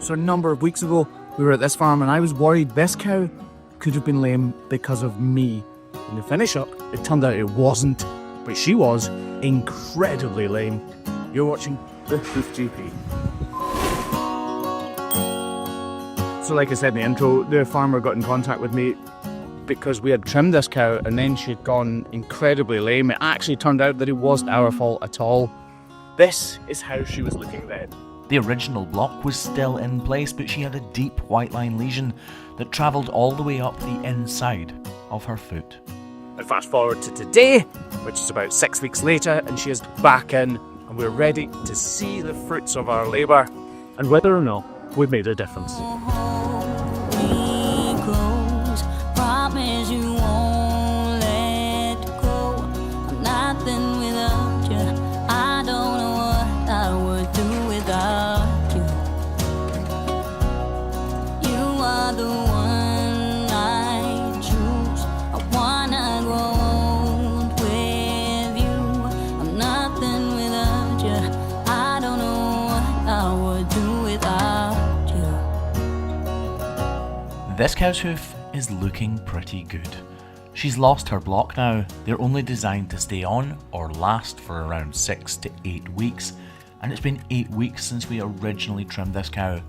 So a number of weeks ago, we were at this farm and I was worried this cow could have been lame because of me. And to finish up, it turned out it wasn't, but she was incredibly lame. You're watching the Hoof GP. So like I said in the intro, the farmer got in contact with me because we had trimmed this cow and then she'd gone incredibly lame. It actually turned out that it wasn't our fault at all. This is how she was looking then. The original block was still in place, but she had a deep white line lesion that travelled all the way up the inside of her foot. And fast forward to today, which is about 6 weeks later, and she is back in, and we're ready to see the fruits of our labour and whether or not we've made a difference. This cow's hoof is looking pretty good. She's lost her block now. They're only designed to stay on or last for around 6 to 8 weeks, and it's been 8 weeks since we originally trimmed this cow.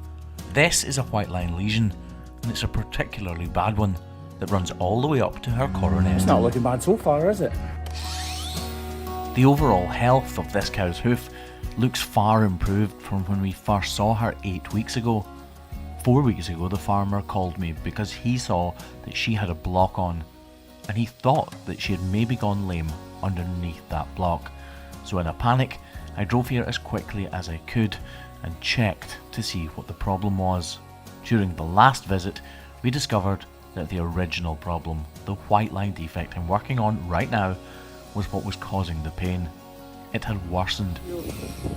This is a white line lesion, and it's a particularly bad one that runs all the way up to her coronet. It's not looking bad so far, is it? The overall health of this cow's hoof looks far improved from when we first saw her 8 weeks ago. 4 weeks ago, the farmer called me because he saw that she had a block on, and he thought that she had maybe gone lame underneath that block. So in a panic, I drove here as quickly as I could and checked to see what the problem was. During the last visit, we discovered that the original problem, the white line defect I'm working on right now, was what was causing the pain. It had worsened.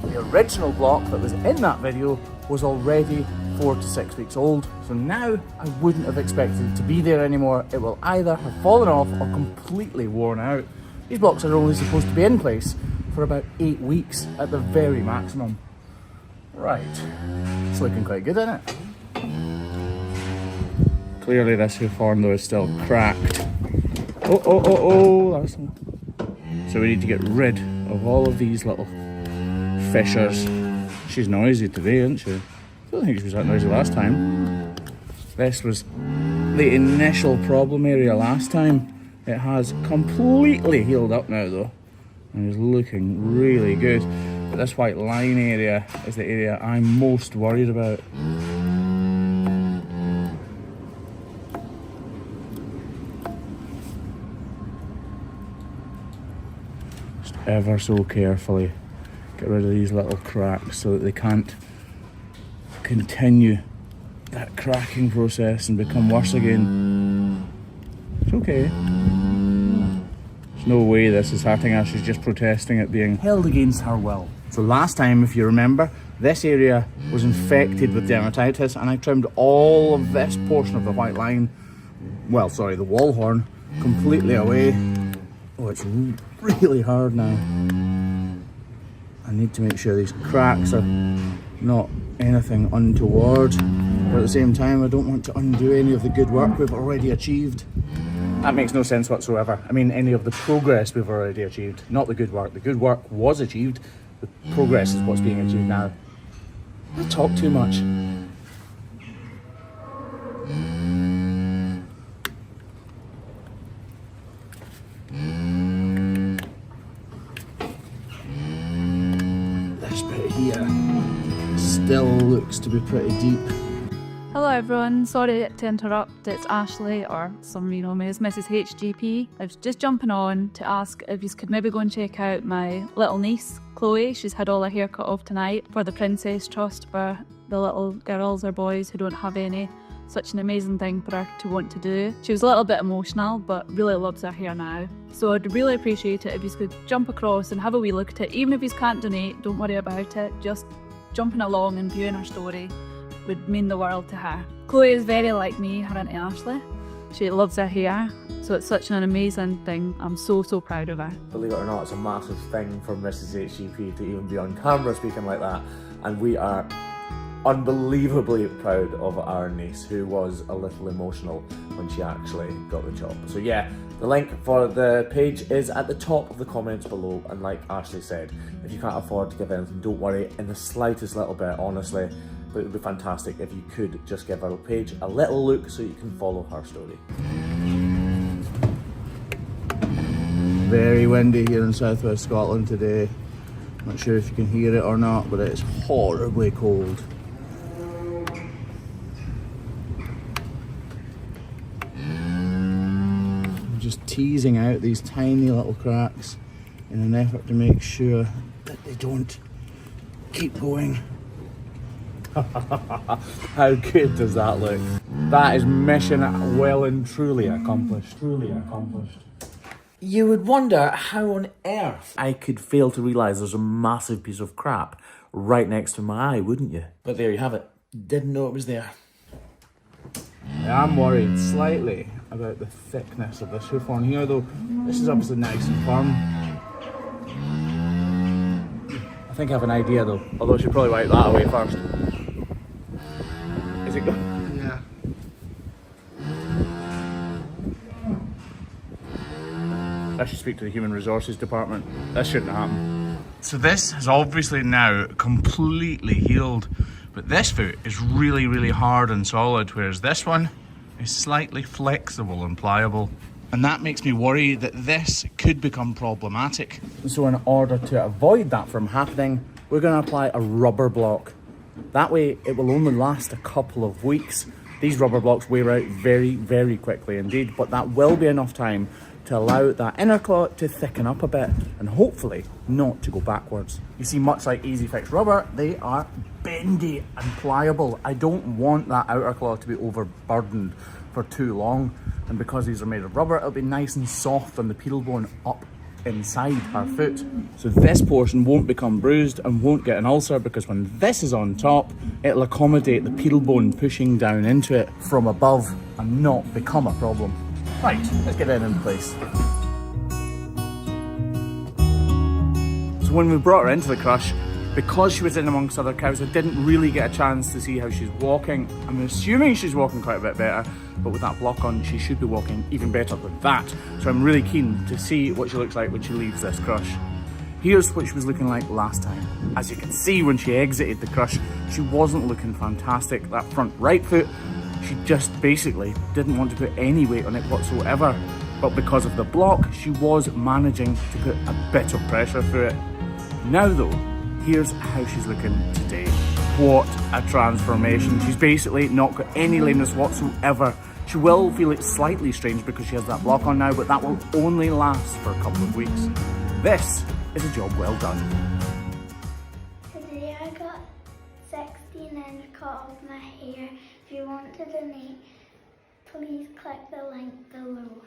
The original block that was in that video was already 4 to 6 weeks old, so now I wouldn't have expected it to be there anymore. It will either have fallen off or completely worn out. These blocks are only supposed to be in place for about 8 weeks at the very maximum. Right, it's looking quite good, isn't it? Clearly this hoof horn though is still cracked. That's... So we need to get rid of all of these little fissures. She's noisy today, isn't she? I don't think she was that noisy last time. This was the initial problem area last time. It has completely healed up now though, and is looking really good. But this white line area is the area I'm most worried about. Ever so carefully get rid of these little cracks so that they can't continue that cracking process and become worse again. It's okay. There's no way this is hurting her, she's just protesting it being held against her will. So last time, if you remember, this area was infected with dermatitis and I trimmed all of this portion of the white line, the wall horn, completely away. Oh, it's really hard now. I need to make sure these cracks are not anything untoward, but at the same time I don't want to undo any of the good work we've already achieved. That makes no sense whatsoever. I mean any of the progress we've already achieved, not the good work. The good work was achieved, the progress is what's being achieved now. I talk too much. Here still looks to be pretty deep. Hello everyone, sorry to interrupt, it's Ashley, or some of you know me as Mrs HGP. I was just jumping on to ask if you could maybe go and check out my little niece, Chloe. She's had all her hair cut off tonight for the Princess Trust for the little girls or boys who don't have any. Such an amazing thing for her to want to do. She was a little bit emotional, but really loves her hair now. So I'd really appreciate it if you could jump across and have a wee look at it. Even if you can't donate, don't worry about it. Just jumping along and viewing her story would mean the world to her. Chloe is very like me, her Auntie Ashley. She loves her hair, so it's such an amazing thing. I'm so proud of her. Believe it or not, it's a massive thing for Mrs HGP to even be on camera speaking like that, and we are unbelievably proud of our niece, who was a little emotional when she actually got the job. So yeah, the link for the page is at the top of the comments below, and like Ashley said, if you can't afford to give anything, don't worry in the slightest little bit, honestly, but it would be fantastic if you could just give our page a little look so you can follow her story. Very windy here in southwest Scotland today. Not sure if you can hear it or not, but it's horribly cold. I'm just teasing out these tiny little cracks in an effort to make sure that they don't keep going. How good does that look? That is mission well and truly accomplished. Truly accomplished. You would wonder how on earth I could fail to realise there's a massive piece of crap right next to my eye, wouldn't you? But there you have it. Didn't know it was there. I am worried slightly about the thickness of this hoof horn here, though. This is obviously nice and firm. I think I have an idea though, although I should probably wipe that away first. Is it good? Yeah. I should speak to the Human Resources Department. This shouldn't happen. So this has obviously now completely healed, but this foot is really, really hard and solid, whereas this one is slightly flexible and pliable. And that makes me worry that this could become problematic. So in order to avoid that from happening, we're going to apply a rubber block. That way it will only last a couple of weeks. These rubber blocks wear out very, very quickly indeed, but that will be enough time to allow that inner claw to thicken up a bit and hopefully not to go backwards. You see, much like Easy Fix rubber, they are bendy and pliable. I don't want that outer claw to be overburdened for too long, and because these are made of rubber, it'll be nice and soft on the pedal bone up inside our foot. So this portion won't become bruised and won't get an ulcer, because when this is on top, it'll accommodate the pedal bone pushing down into it from above and not become a problem. Right, let's get it in place. So when we brought her into the crush, because she was in amongst other cows, I didn't really get a chance to see how she's walking. I'm assuming she's walking quite a bit better, but with that block on, she should be walking even better than that. So I'm really keen to see what she looks like when she leaves this crush. Here's what she was looking like last time. As you can see, when she exited the crush, she wasn't looking fantastic. That front right foot, she just basically didn't want to put any weight on it whatsoever. But because of the block, she was managing to put a bit of pressure through it. Now though, here's how she's looking today. What a transformation. She's basically not got any lameness whatsoever. She will feel it slightly strange because she has that block on now, but that will only last for a couple of weeks. This is a job well done. Today I got 16-inch cut off my hair. If you want to donate, please click the link below.